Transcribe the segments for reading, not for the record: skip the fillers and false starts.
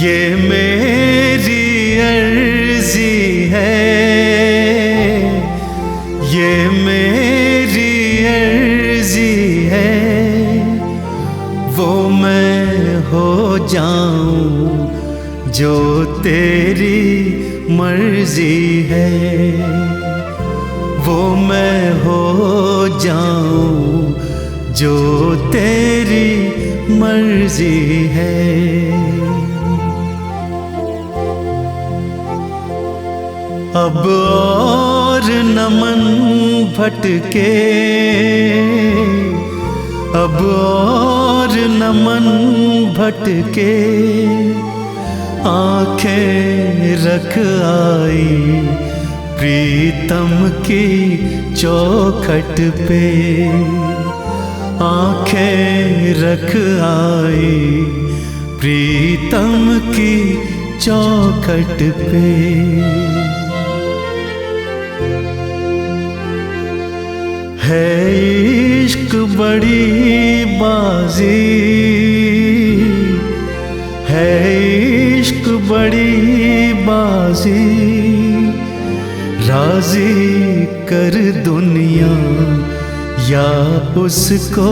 ये मेरी अर्जी है, ये मेरी अर्जी है, वो मैं हो जाऊं जो तेरी मर्जी है, वो मैं हो जाऊं जो तेरी मर्जी है। अब और न मन भटके, अब और न मन भटके, आंखें रख आई प्रीतम की चौखट पे, आंखें रख आई प्रीतम की चौखट पे। है इश्क बड़ी बाजी, है इश्क बड़ी बाजी, राजी कर दुनिया या उसको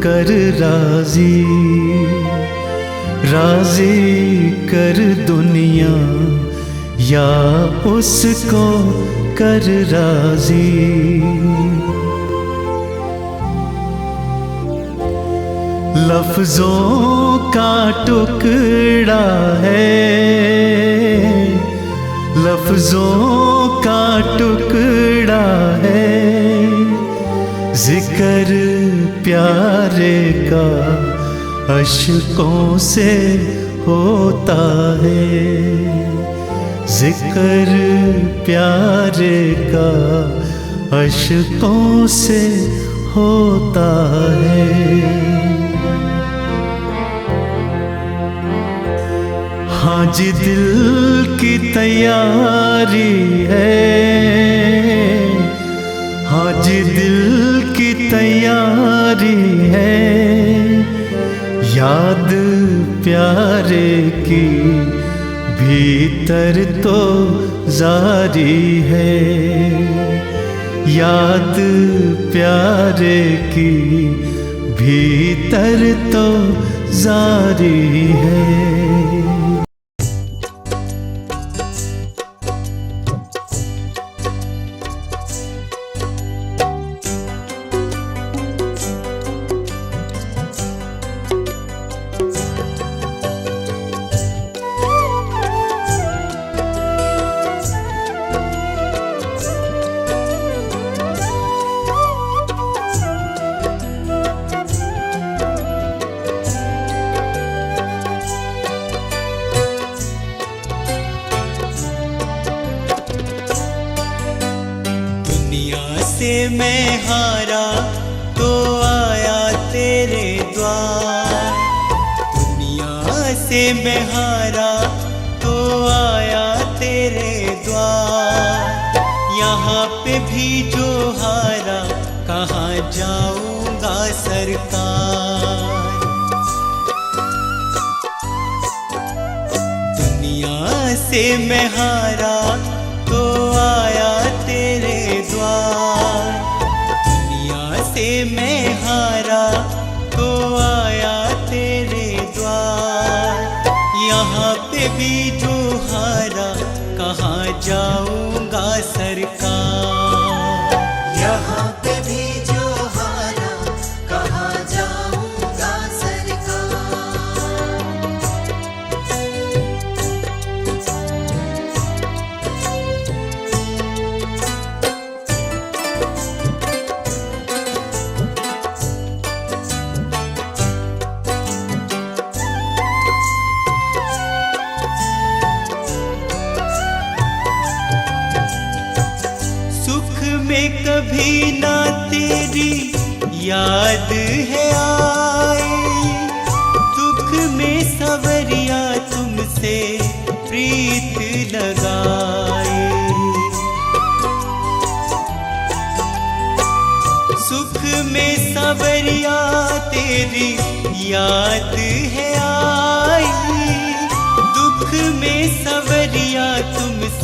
कर राजी, राजी कर दुनिया या उसको कर राजी। लफ्जों का टुकड़ा है, लफ्जों का टुकड़ा है, जिक्र प्यारे का अश्कों से होता है, जिक्र प्यारे का अश्कों से होता है। हाँ जी दिल की तैयारी है, हाँ जी दिल की तैयारी है, याद प्यारे की भीतर तो जारी है, याद प्यारे की भीतर तो जारी है। मैं हारा तो आया तेरे द्वार, दुनिया से मैं हारा तो आया तेरे द्वार, यहाँ पे भी जो हारा कहाँ जाऊंगा सरकार। दुनिया से मैं हारा तो आया तेरे द्वार, दुनिया से मैं हारा तो आया तेरे द्वार, यहाँ पे भी जो हारा कहाँ जाऊंगा सरकार। यहाँ पे भी जो हारा कहाँ जाऊंगा सरकार। में कभी ना तेरी याद है आई, दुख में सवरिया तुमसे प्रीत लगाए, सुख में सवरिया तेरी याद है आई,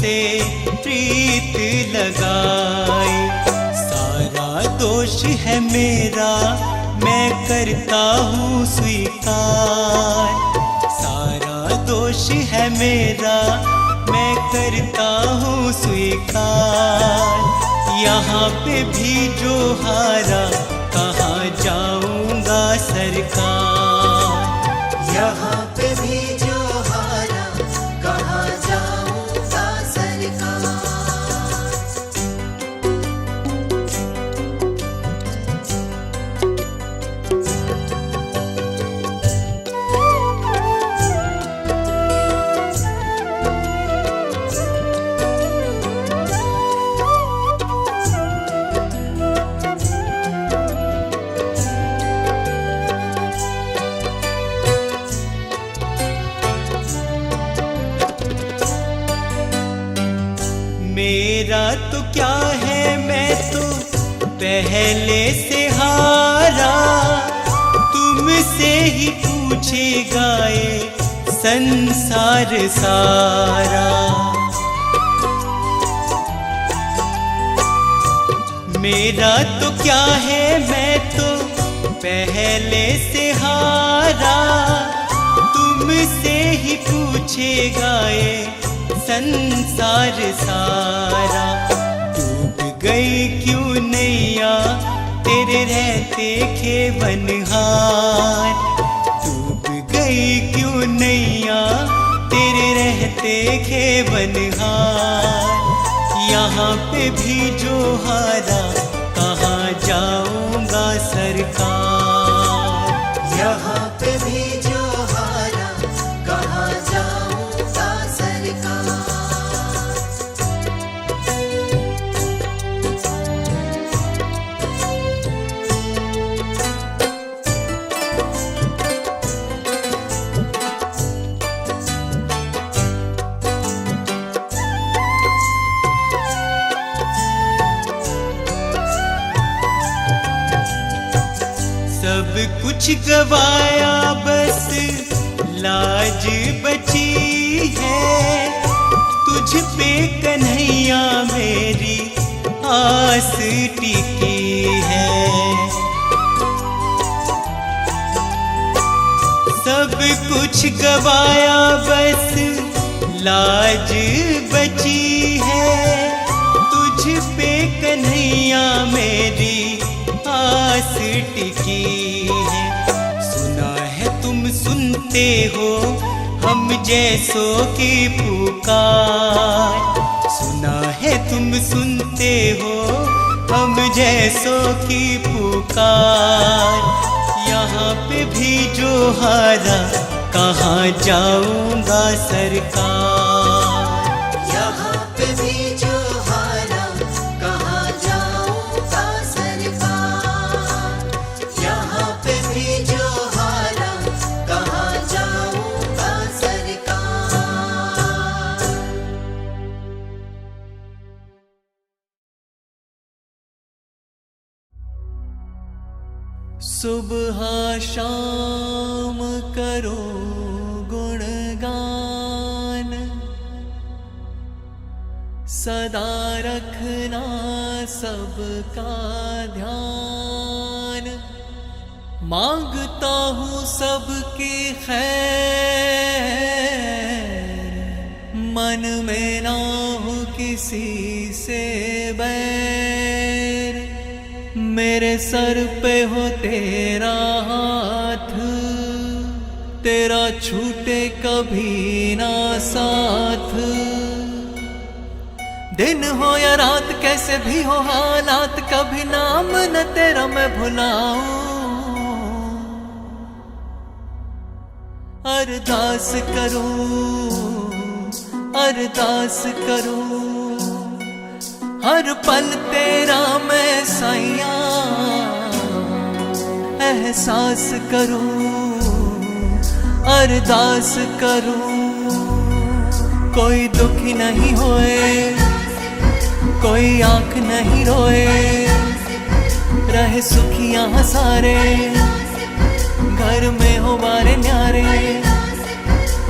तुमसे प्रीत लगाई। सारा दोष है मेरा, मैं करता हूँ स्वीकार। सारा दोष है मेरा, मैं करता हूँ स्वीकार। यहाँ पे भी जो हारा, कहाँ जाऊँगा सरकार। यहाँ पे भी जो हारा, कहाँ जाऊँगा सरकार। मेरा तो क्या है, मैं तो पहले से हारा। तुमसे ही पूछेगा ये संसार सारा। मेरा तो क्या है, मैं तो पहले से हारा। तुमसे ही पूछेगा ये संसार सारा। डूब गई क्यों नैया, तेरे रहते खेवनहार। डूब गई क्यों नैया, तेरे रहते खेवनहार। यहाँ पे भी जो हारा, कहाँ जाऊँगा सरकार। यहाँ पे भी जो हारा, कहाँ जाऊँगा सरकार। सब कुछ गवाया, बस लाज बची है। तुझ पे कन्हैया मेरी आस टिकी है। सब कुछ गवाया, बस लाज बची है। तुझ पे कन्हैया मेरी आस टिकी है। सुना है तुम सुनते हो हम जैसों की पुकार। सुना है तुम सुनते हो हम जैसों की पुकार। यहाँ पे भी जो हारा, कहाँ जाऊँगा सरकार। यहाँ पे भी जो हारा, कहाँ जाऊँगा सरकार। यहाँ पे भी जो हारा, कहाँ जाऊँगा सरकार। सुबह शाम करो गुणगान, सदा रखना सबका ध्यान। मांगता हूँ सबकी खैर, मन में ना हो किसी से बैर। मेरे सर पे हो तेरा हाथ, तेरा छूटे कभी ना साथ। दिन हो या रात, कैसे भी हो हालात, कभी नाम न तेरा मैं भुलाऊं। अरदास करूं, अरदास करूं, हर पल तेरा मैं सैया एहसास करूं। अरदास करूं, कोई दुखी नहीं होए, कोई आंख नहीं रोए। रहे सुखी यहाँ सारे, घर में हो बारे न्यारे।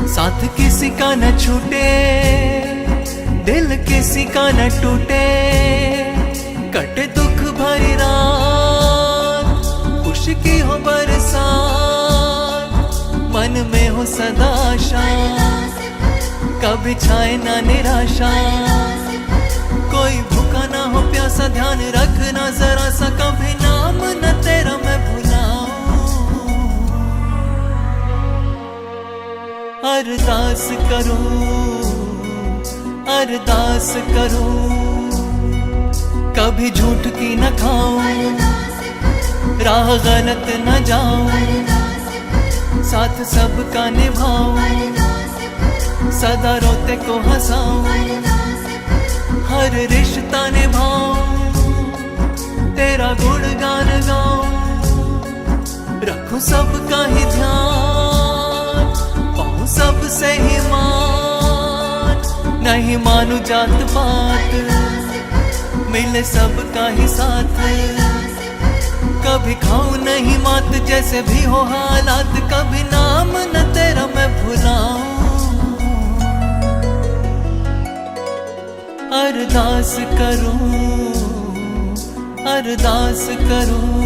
साथ किसी का न छूटे, दिल किसी का न टूटे, कटे दुख भरी रात, खुशी की हो बरसात, मन में हो सदा शांत, कभी छाए ना निराशा, कोई भूखा ना हो प्यासा, ध्यान रखना जरा सा, कभी नाम न तेरा मैं भुलाऊं। अरदास करूं, अरदास करूं, कभी झूठ की न खाऊं, राह गलत न जाऊं, साथ सबका निभाऊं, सदा रोते को हंसाऊं, हर रिश्ता निभाऊं, तेरा गुणगान गाऊं, रखूं सबका ही ध्यान, पाऊं सबसे ही मान, नहीं मानू जात पात, मिले सबका ही साथ, कभी खाऊं नहीं मात, जैसे भी हो हालात, कभी नाम न तेरा मैं भुलाऊं। अरदास करूं, अरदास करूं,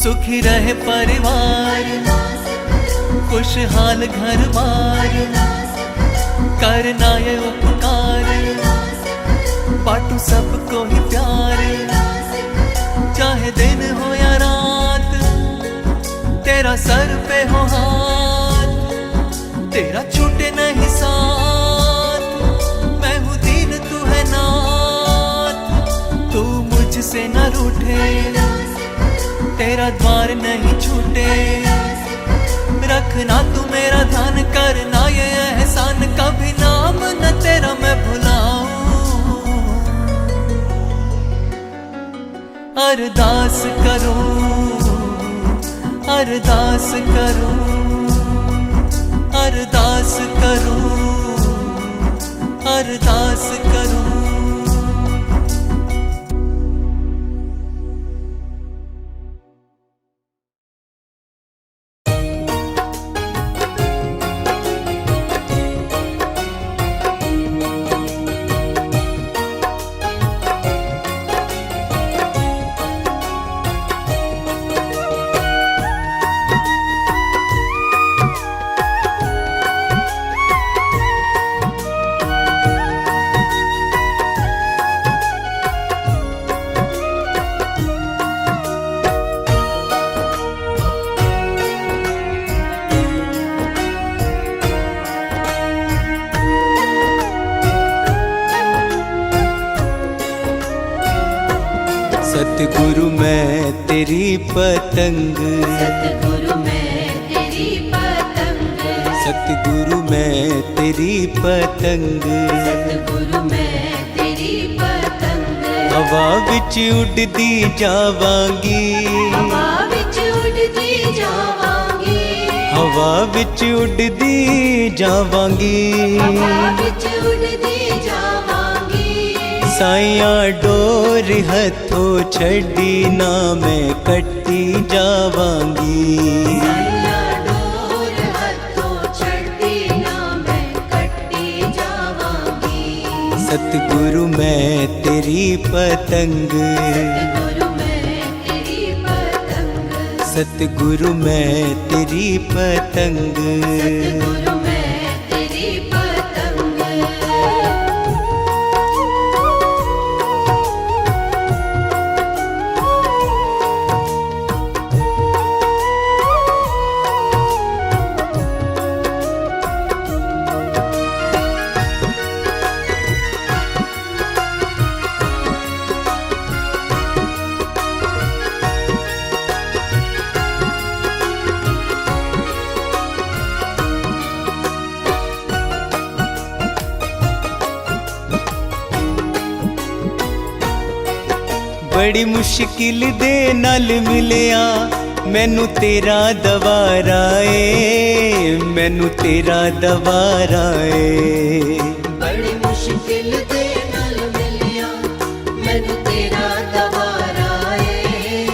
सुखी रहे परिवार, खुशहाल घर बार, करना ये उपकार, बाटू सबको ही प्यार, चाहे दिन हो या रात, तेरा सर पे हो हाथ, तेरा छूटे नहीं साथ, मैं हूँ दीन तू है नाथ, तू मुझसे न रूठे, तेरा द्वार नहीं छूटे, रखना तू मेरा ध्यान, करना ये एहसान, कभी नाम न तेरा मैं भुलाऊं। अरदास करूं, अरदास करूं, अरदास करूं, अरदास करूं। सतगुरु मैं तेरी पतंग, सतगुरु मैं तेरी पतंग, सतगुरु मैं तेरी पतंग, सतगुरु मैं तेरी पतंग, हवा विच उड़दी जावांगी, हवा विच उड़दी जावांगी, हवा विच उड़दी जावांगी, हवा विच उड़दी जावांगी, साइयां डोर हथों छड़ी ना मैं कट्टी जावांगी, साइयां डोर हथों छड़ी ना मैं कट्टी जावांगी, सतगुरु मैं तेरी पतंग, सतगुरु मैं तेरी पतंग, सतगुरु मैं तेरी पतंग। सतगुरु मैं तेरी पतंग। बड़ी मुश्किल दे नाल मिलिया मैनू तेरा दवारा ए, मैनू तेरा दवारा ए। बड़ी मुश्किल दे नाल मिलिया मैनू तेरा दवारा ए,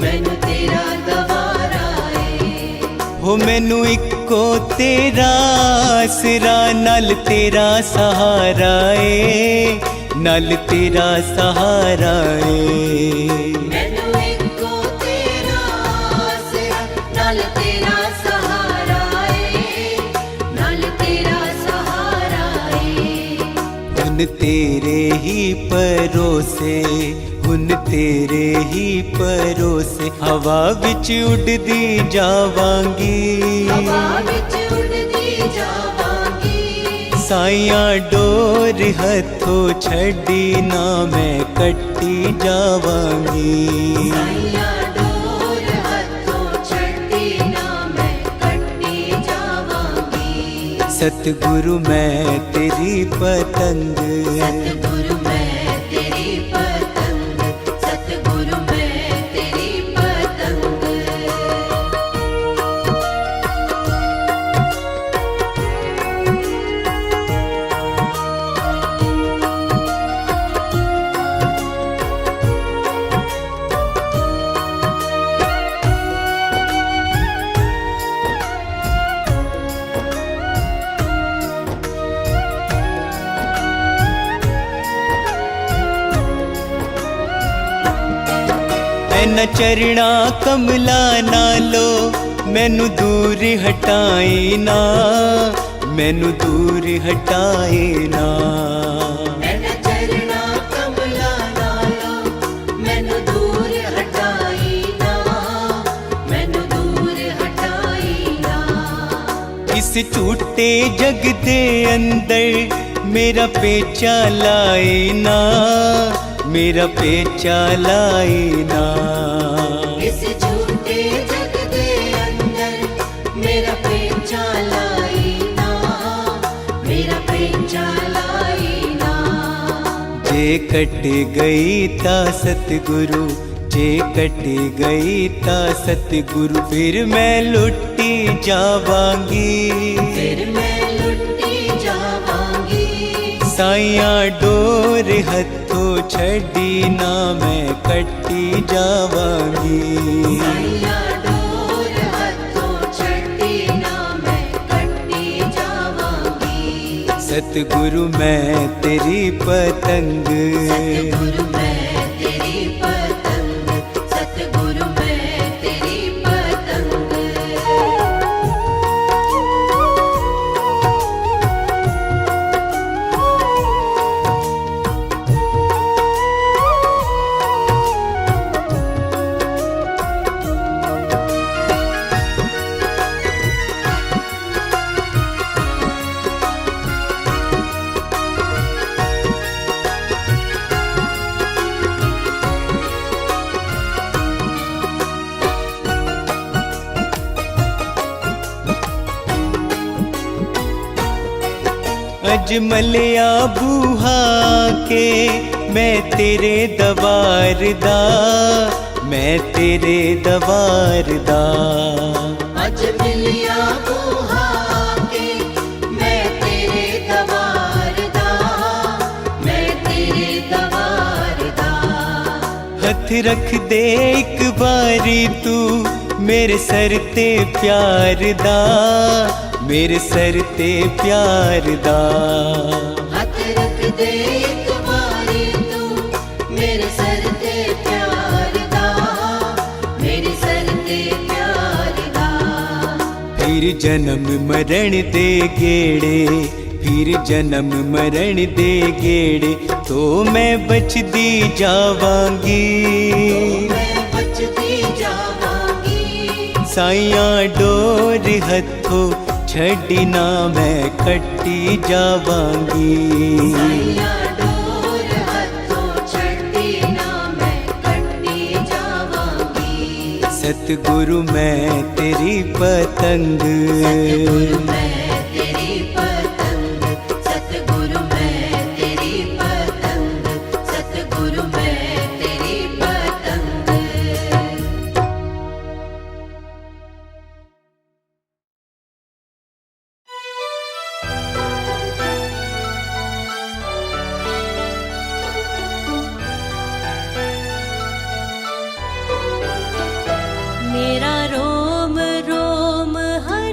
मैनू तेरा दवारा ए। हो मैनू इक्को तेरा आसरा, नाल तेरा सहारा ए, नाल तेरा सहारा ए। मैनू इक्को तेरा आसरा, नाल तेरा सहारा ए, नाल तेरा सहारा ए। हुन तेरे ही परोसे, हुन तेरे ही परोसे, हवा विच उड़दी जावांगी, हवा विच उड़दी जावांगी। साइयां डोर हथों छड़ी ना मैं कट्टी जावांगी। साइयां डोर हथों छड्डी ना मैं कट्टी जावांगी। सतगुरु मैं तेरी पतंग, सतगुरु मैं तेरी पतंग, सतगुरु मैं तेरी पतंग। न चरना कमला नालो मैनू दूर हटाए ना, मैनू दूर हटाए ना। मैंने चरना कमला नालो मैनू दूर हटाई ना, मैनू दूर हटाई ना। इस झूठे जग दे अंदर मेरा पेचा लाए ना, मेरा पेचा लाए ना। इस झूठे जग दे अंदर मेरा पेचा लाई ना, मेरा पेचा लाई ना। जे कट गई ता सतगुरु, जे कट गई ता सतगुरु, फिर मैं लुटी जावांगी, फिर मैं लुटी जावांगी। साइयां डोर हथों छड़ी ना मैं कट्टी जावांगी। साइयां डोर हथों छड्डी ना मैं कट्टी जावांगी। सतगुरु मैं तेरी पतंग, सतगुरु मैं तेरी पतंग, सतगुरु मैं तेरी पतंग। अजमलिया बूहा के मैं तेरे दवार दा, मैं तेरे दवार दा। अज मिलिया बूहा के मैं तेरे दवार दा, मैं तेरे दवार दा। हथ रख दे एक बारी तू मेरे सर ते प्यार दा, मेरे सर ते प्यार दा। हथ रख दे एक बारी तू मेरे सर ते प्यार दा, मेरे सर ते प्यार दा। फिर जन्म मरण दे गेड़े, फिर जन्म मरण दे गेड़े, तो मैं बचदी जावांगी, मैं बचती जावांगी। साइयां डोर हथों छड़ी ना मैं कट्टी जावांगी। साइयां डोर हथों छड्डी ना मैं कट्टी जावांगी। सतगुरु मैं तेरी पतंग, सतगुरु मैं तेरी पतंग, सतगुरु मैं तेरी पतंग, सतगुरु मैं तेरी पतंग। मेरा रोम रोम हर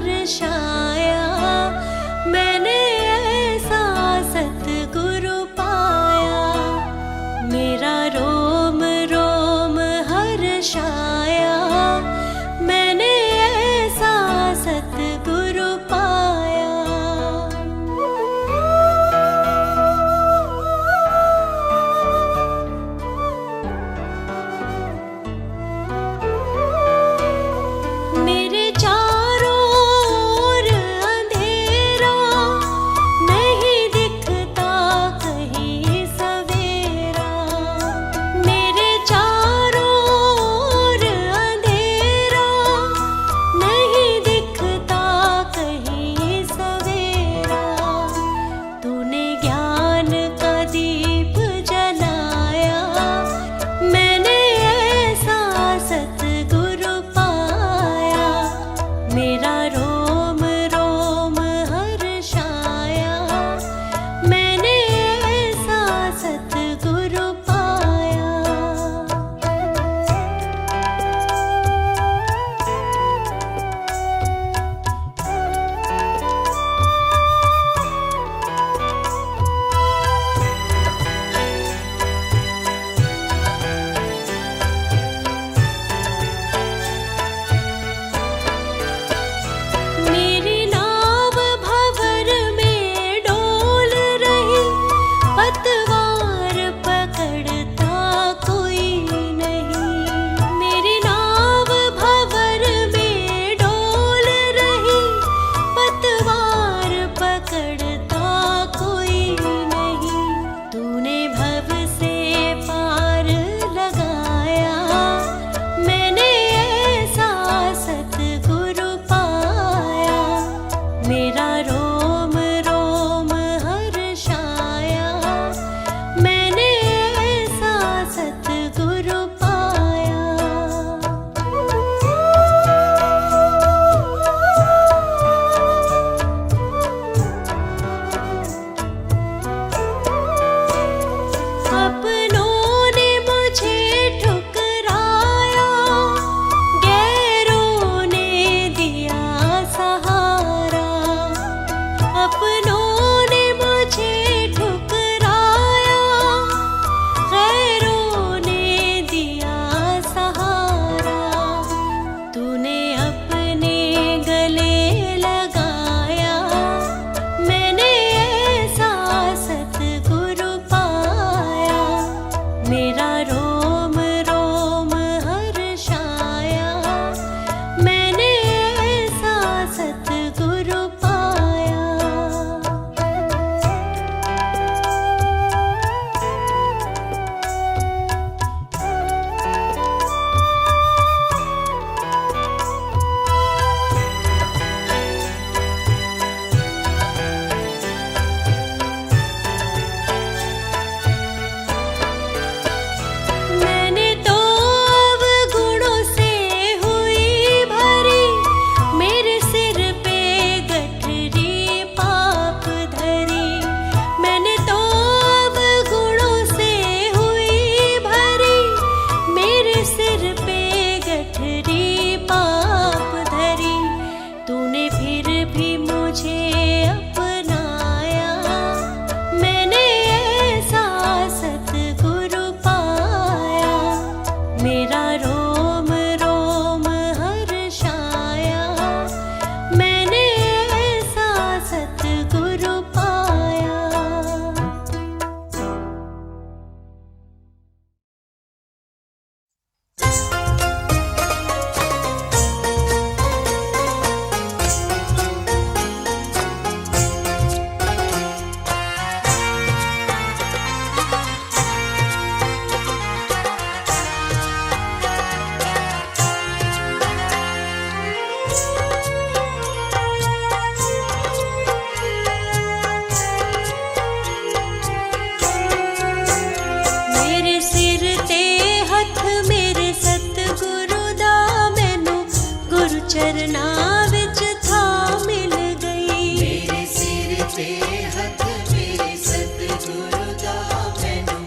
ਹੱਥ ਮੇਰੇ ਸਤਿਗੁਰੂ ਦਾ ਮੈਨੂੰ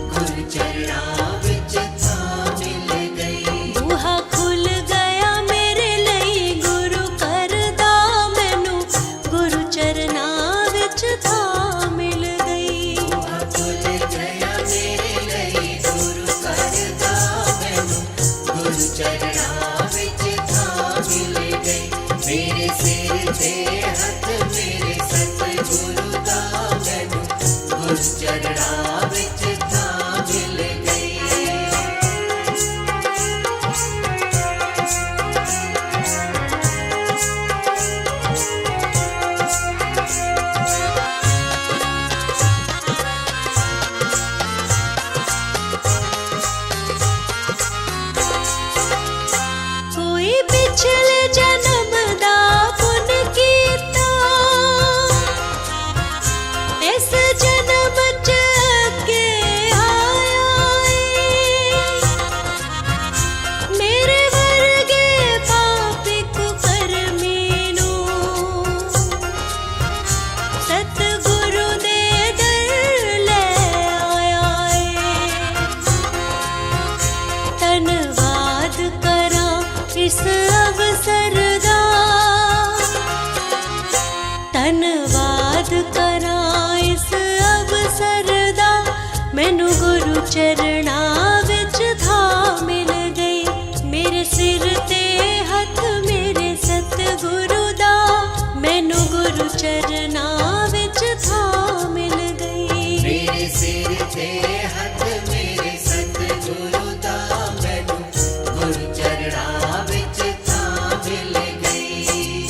ਗੁਰੂ ਚਰਨਾਂ ਵਿੱਚ ਥਾਂ ਮਿਲ ਗਈ। ਬੂਹਾ ਖੁੱਲ ਗਿਆ ਮੇਰੇ ਲਈ ਗੁਰੂ ਘਰ ਦਾ ਮੈਨੂੰ ਗੁਰੂ ਚਰਨਾਂ ਵਿੱਚ ਥਾਂ ਮਿਲ ਗਈ। ਬੂਹਾ ਖੁੱਲ ਗਿਆ ਮੇਰੇ ਲਈ ਗੁਰੂ ਘਰ ਦਾ ਮੈਨੂੰ ਗੁਰੂ ਚਰਨਾਂ ਵਿੱਚ ਥਾਂ ਮਿਲ ਗਈ। ਮੇਰੇ ਸਿਰ ਤੇ ਹੱਥ ਮੇਰੇ ਸਤਿਗੁਰੂ ਦਾ ਮੈਨੂੰ ਗੁਰੂ ਚਰਨਾਂ ਵਿੱਚ ਥਾਂ ਮਿਲ ਗਈ। ਕੋਈ ਪਿਛਲੇ ਜਨਮ ਦਾ ਪੁੰਨ ਕੀਤਾ ਇਸ ਜਨਮ ਚ ਅੱਗੇ ਆਇਆ ਏ। ਮੇਰੇ ਵਰਗੇ ਪਾਪੀ ਕੁਕਰਮੀ ਨੂੰ ਸਤਿਗੁਰੂ ਦੇ ਦਰ ਲੈ ਆਇਆ ਏ। ਧੰਨਵਾਦ ਕਰਾਂ ਇਸ ਅਵਸਰ ਦਾ, ਧੰਨਵਾਦ ਕਰਾਂ ਇਸ ਅਵਸਰ ਦਾ ਮੈਨੂੰ ਗੁਰੂ ਚਰਨਾਂ ਵਿੱਚ ਥਾਂ ਮਿਲ ਗਈ। ਮੇਰੇ ਸਿਰ ਤੇ ਹੱਥ ਮੇਰੇ ਸਤਿਗੁਰੂ ਦਾ ਮੈਨੂੰ ਗੁਰੂ ਚਰਨਾਂ ਵਿੱਚ ਥਾਂ ਮਿਲ ਗਈ। ਮੇਰੇ ਸਿਰ ਤੇ ਹੱਥ ਮੇਰੇ ਸਤਿਗੁਰੂ ਦਾ ਮੈਨੂੰ ਗੁਰੂ ਚਰਨਾਂ ਵਿੱਚ ਥਾਂ ਮਿਲ ਗਈ।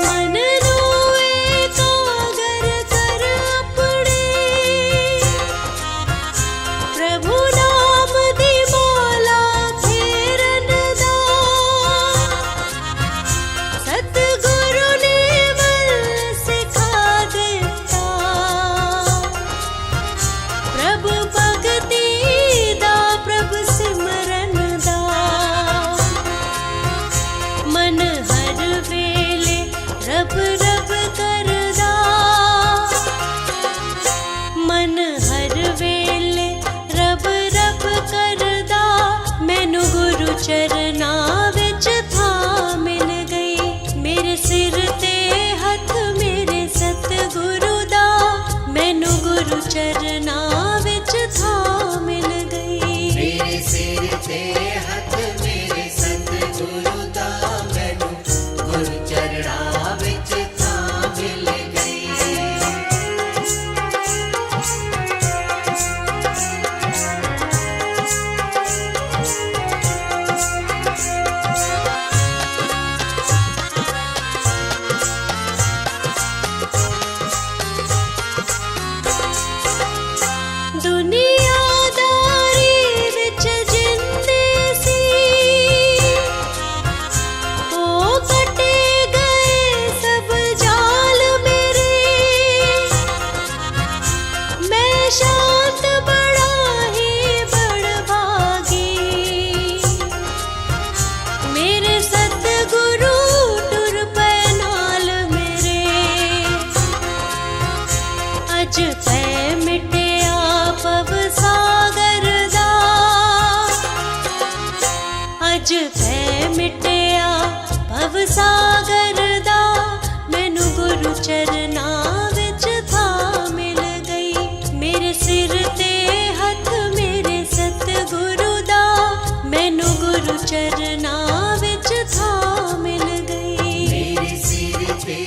ਮਨ ਨੂੰ ਇਕਾਗਰ ਕਰ ਆਪਣੇ ਪ੍ਰਭੂ ਨਾਮ ਦੀ ਮਾਲਾ ਫੇਰਨ ਦਾ। ਸਤਿਗੁਰੂ ਨੇ ਵੱਲ ਸਿਖਾ ਦਿੱਤਾ ਪ੍ਰਭੂ ਭਗਤੀ ਦਾ, ਪ੍ਰਭੂ ਸਿਮਰਨ ਦਾ। ਮਨ ਹਰ ਵੇਲੇ ਰਬ ਰਬ ਕਰਦਾ, ਮਨ ਹਰ ਵੇਲੇ ਰਬ ਰਬ ਕਰਦਾ ਮੈਨੂੰ ਗੁਰੂ ਚਰਨਾਂ ਵਿੱਚ ਥਾਂ ਮਿਲ ਗਈ। ਮੇਰੇ ਸਿਰ ਤੇ ਹੱਥ ਮੇਰੇ ਸਤਿਗੁਰੂ ਦਾ ਮੈਨੂੰ ਗੁਰੂ ਚਰਨਾਂ ਵਿੱਚ ਥਾਂ ਮਿਲ ਗਈ। ਮੇਰੇ ਸਿਰ ਤੇ ਹੱਥ ਮੇਰੇ ਸਤਿਗੁਰੂ ਦਾ ਮੈਨੂੰ ਗੁਰੂ ਚਰਨਾਂ ਵਿੱਚ ਥਾਂ ਮਿਲ ਗਈ। ਦੁਨੀਆਦਾਰੀ ਵਿੱਚ ਜਿੰਦੇ ਸੀ ਉਹ ਕੱਟੇ ਗਏ ਸਭ ਜਾਲ ਮੇਰੇ। ਮੈਂ ਸ਼ਾਂਤ ਬੜਾ ਹੀ ਬੜਭਾਗੀ ਮੇਰੇ ਸਤਿਗੁਰੂ ਟੁਰ ਪਏ ਨਾਲ ਮੇਰੇ। ਅੱਜ ਪੈ ਮਿਟਿਆ ਭਵ ਸਾਗਰ ਦਾ, ਅੱਜ ਪੈ ਮਿਟਿਆ ਭਵ ਸਾਗਰ ਦਾ ਮੈਨੂੰ ਗੁਰੂ ਚਰਨਾਂ ਵਿੱਚ ਥਾਂ ਮਿਲ ਗਈ। ਮੇਰੇ ਸਿਰ ਤੇ ਹੱਥ ਮੇਰੇ ਸਤਿਗੁਰੂ ਦਾ ਮੈਨੂੰ ਗੁਰੂ ਚਰਨਾਂ ਵਿੱਚ ਥਾਂ ਮਿਲ ਗਈ। ਮੇਰੇ ਸਿਰ ਤੇ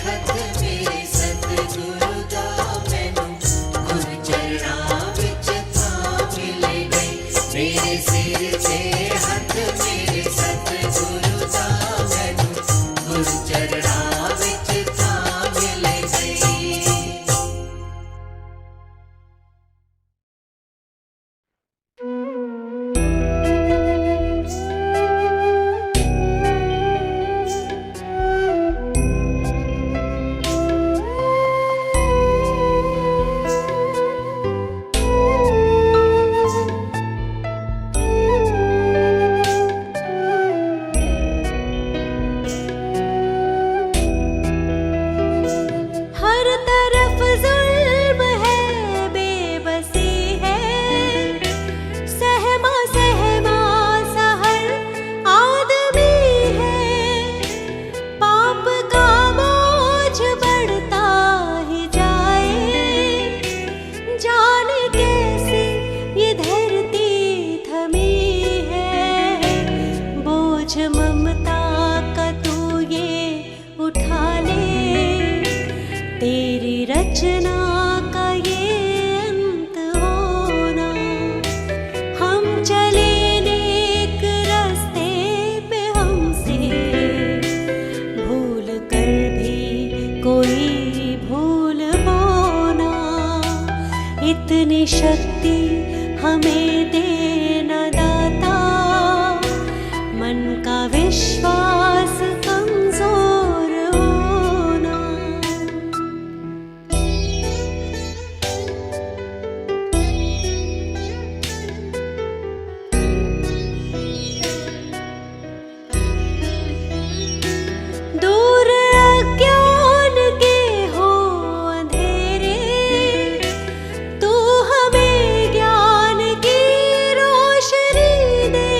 ਹੱਥ ਮੇਰੇ ਸਤਿਗੁਰੂ ਦਾ ਮੈਨੂੰ ਗੁਰੂ ਚਰਨਾਂ ਵਿੱਚ ਥਾਂ ਮਿਲ ਗਈ। ਮੇਰੇ ਸਿਰ ਤੇ ਹੱਥ ਮੇਰੇ ਸਤਿਗੁਰੂ ਦਾ ਮੈਨੂੰ ਗੁਰੂ इतनी शक्ति हमें देना दाता, मन का विश्वास कमजोर होना। दूर अज्ञान के हो अंधेरे, तू हमें ज्ञान की रोशनी दे।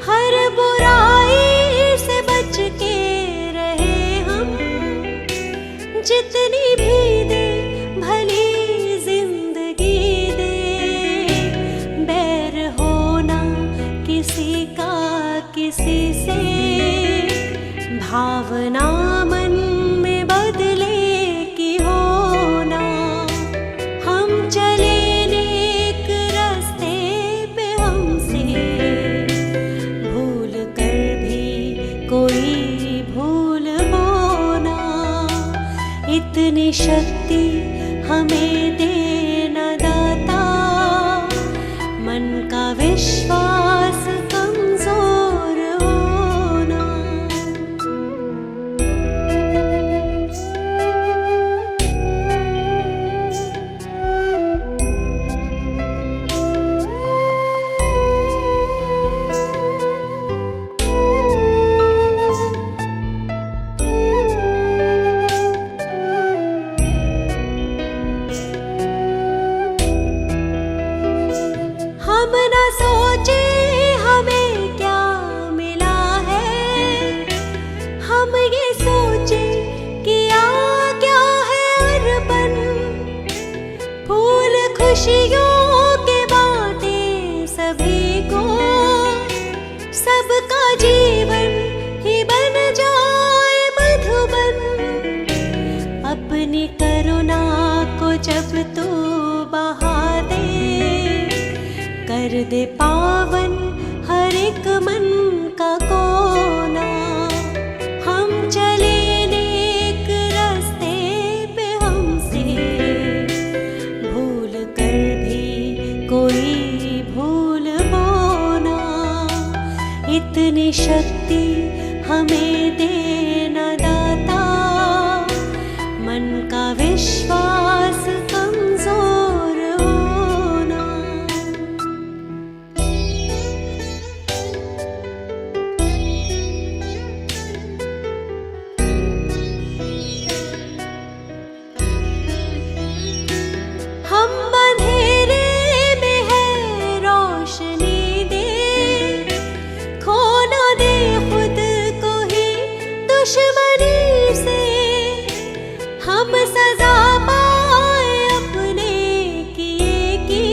हर बुराई से बच के रहे हम, जितनी भी दे भली जिंदगी दे। बैर होना किसी का किसी से, भावना मन में बदले की होना। हम चले नेक रास्ते पे, हमसे भूल कर भी कोई भूल होना। इतनी शक्ति हमें देना दाता, मन का विश्वास कमजोर होना। हम न सोचे हमें क्या मिला है, हम ये सोचे किया क्या है अर्पण। फूल खुशियों के बांटे सभी को, सबका जीवन ही बन जाए मधुबन। अपनी करुणा को जब तू बहा दे, कर दे पावन हर एक मन का कोना। हम चले नेक रास्ते पे, हमसे भूल कर भी कोई भूल होना। इतनी शक्ति हमें देना दाता, मन का विश्वास कमजोर होना। हम अंधेरे में है रोशनी दे, खो ना दे खुद को ही दुश्मनी से। हम सजा पाए अपने किए की,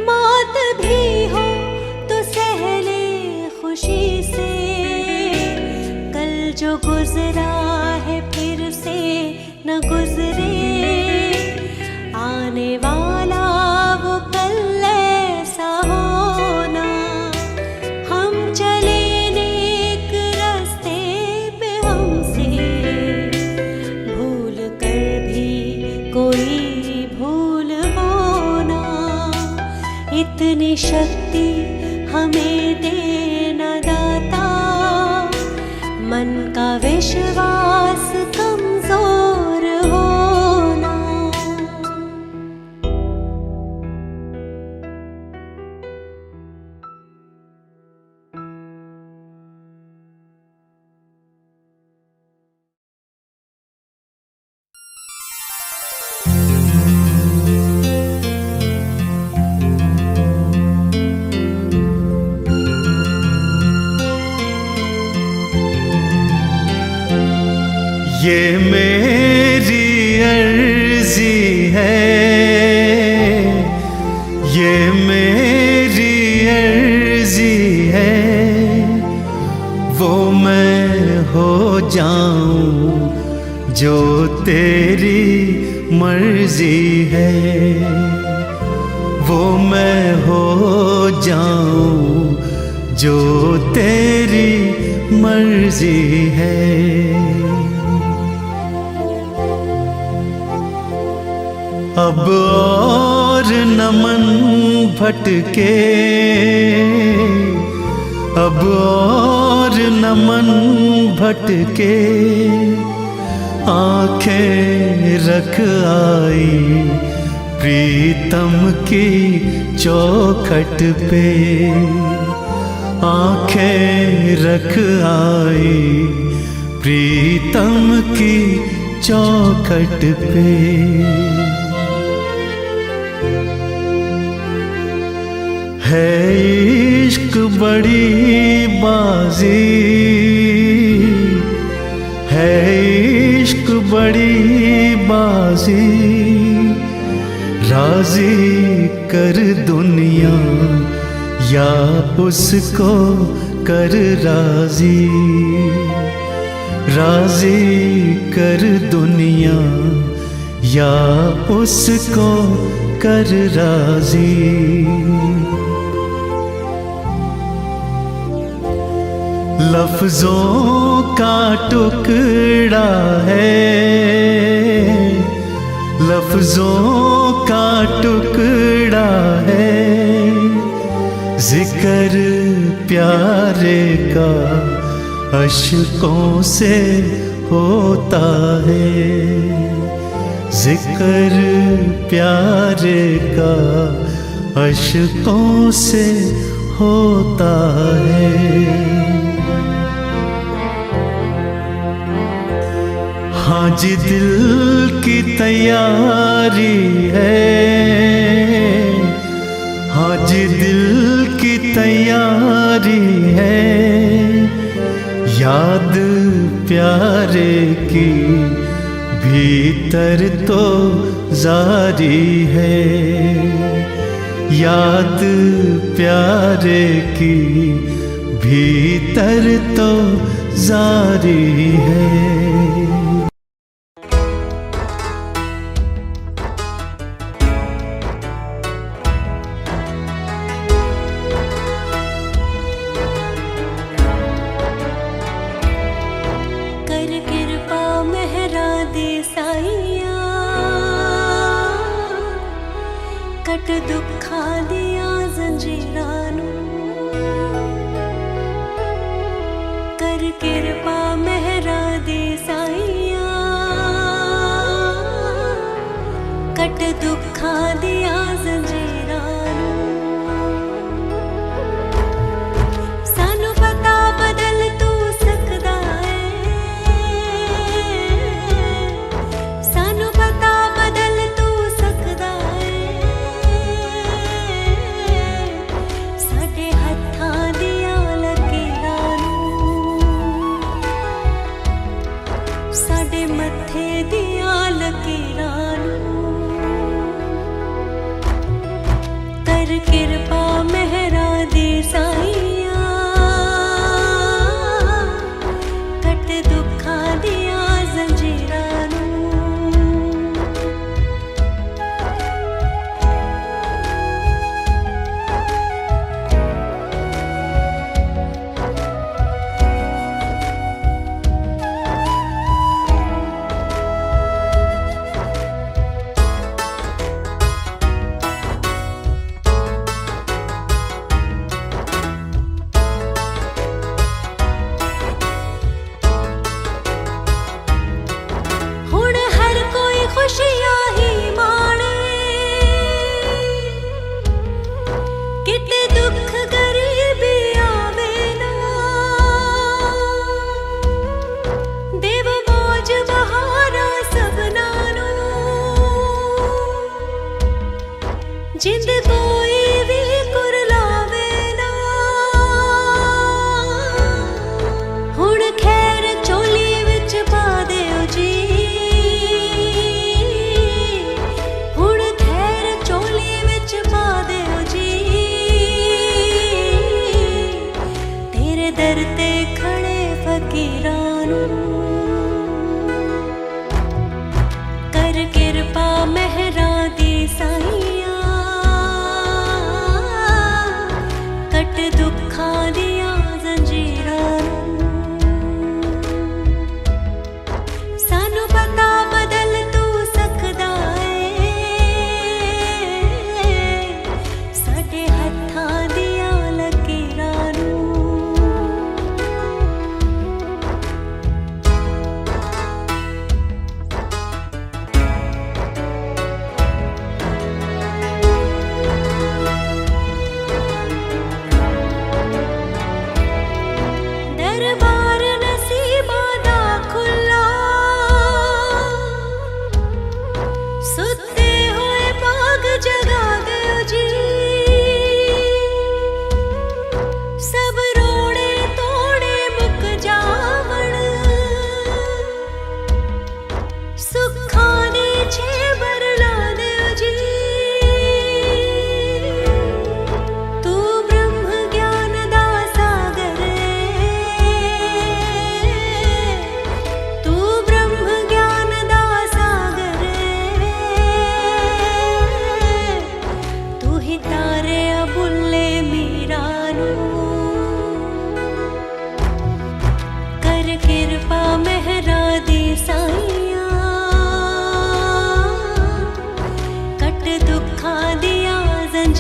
मौत भी हो तो सह ले खुशी से। कल जो गुजरा है फिर से न गुजरे, आने वाला वो कल ऐसा होना। हम चले नेक रास्ते पे, हमसे भूल कर भी कोई भूल होना। इतनी शक्ति हमें देना दाता, मन का विश्वास कमजोर होना। ये मेरी अर्जी है, ये मेरी अर्जी है। वो मैं हो जाऊं जो तेरी मर्जी है, वो मैं हो जाऊं जो तेरी मर्जी है। अब और न मन भटके, अब और न मन भटके, आंखें रख आई प्रीतम की चौखट पे, आंखें रख आई प्रीतम की चौखट पे। है इश्क बड़ी बाजी, है इश्क बड़ी बाजी, राजी कर दुनिया या उसको कर राजी, राजी कर दुनिया या उसको कर राजी। लफ्जों का टुकड़ा है, लफ्जों का टुकड़ा है, जिक्र प्यारे का अश्कों से होता है, जिक्र प्यारे का अश्कों से होता है। हाँ जी दिल की तैयारी है, हाँ जी दिल की तैयारी है, याद प्यारे की भीतर तो जारी है, याद प्यारे की भीतर तो जारी है। कट दुखा दिया जंजीरां नूं, कर किरपा मेहरा दे साईया, कट दुखा दिया जंजीरां नूं। सानू पता बदल तू सकदा है, सानू पता बदल तू सकदा है, साडे मत्थे दियां लकीरां नूं, कर किरपा मेहरा दे साईया, कट दुखां दियां जंजीरां नूं। खुशियां ही माणे, किते दुख गरीबी आवे ना, देव मौज बहारा सबना नूं, जिंद कोई भी कुरलावे ना, हुण खैर चोली विच पा देओ जी, दर ते खड़े फकीरां नूं, कर किरपा मेहरा दी साईया,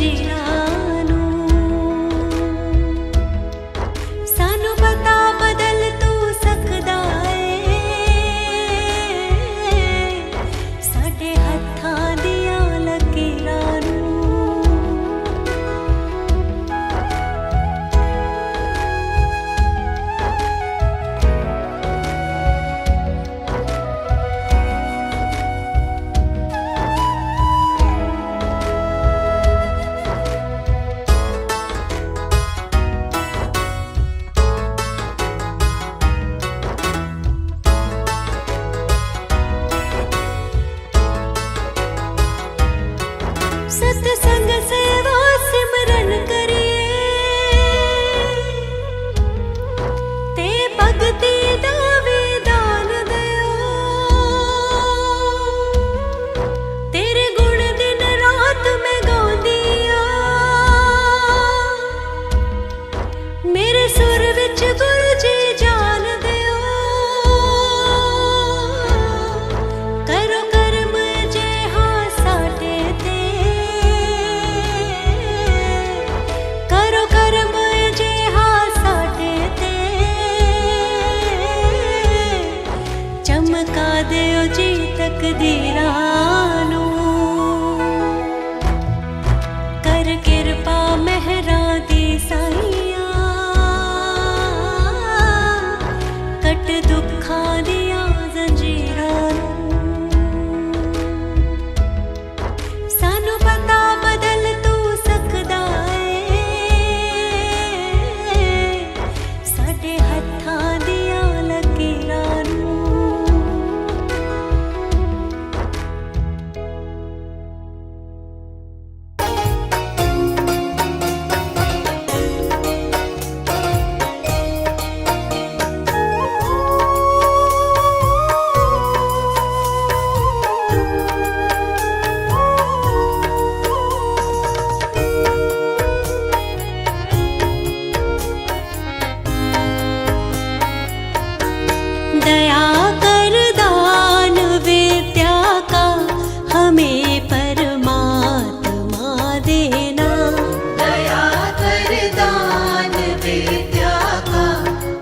जंजीरां नूं। सानू पता बदल तू सकदा साडे हत्थां दियां लकीरां नूं। सत्संग सेवा सिमरन करिए ते भगती दा विधान दियो। तेरे गुण दिन रात मैं गाउंदी आ, मेरे सुर विच गुरु जी जान दियो। करो करम जिहा साडे ते, करो करम जिहा साडे ते, चमका दियो जी तकदीरां नूं। कर किरपा मेहरां दी साईयां, कट दुखां दियां जंजीरां नूं। सानू पता बदल तू सकदा साडे हत्थां दियां लकीरां नूं। दया कर दान विद्या का हमें परमात्मा देना। दया कर दान विद्या का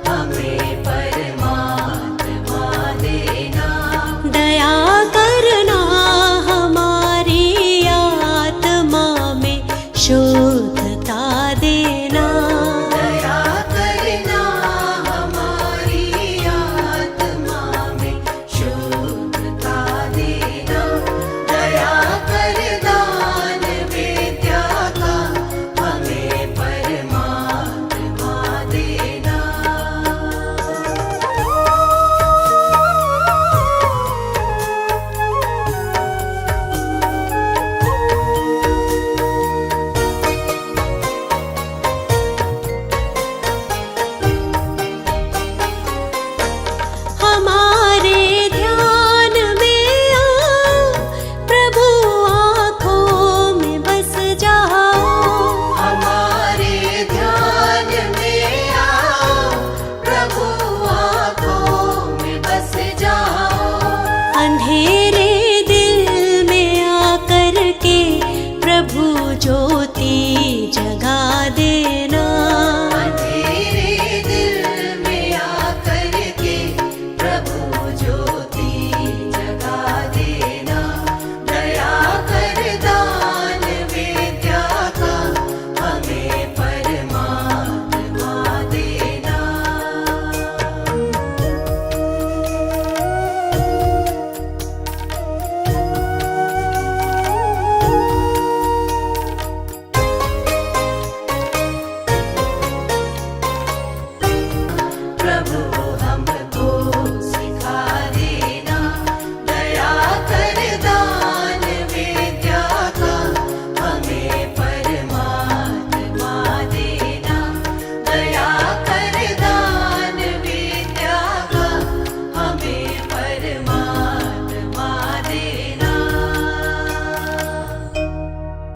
हमें परमात्मा देना। दया करना हमारी आत्मा में शुद्धता देना। दया करना हमारी आत्मा में शुद्धता देना। दया कर दान विद्या का हमें परमात्मा देना। हमारे ध्यान में आओ प्रभु, आँखों में बस जाओ। हमारे ध्यान में आओ प्रभु, आँखों में बस जाओ। अंधेरे दिल में आकर के प्रभु ज्योत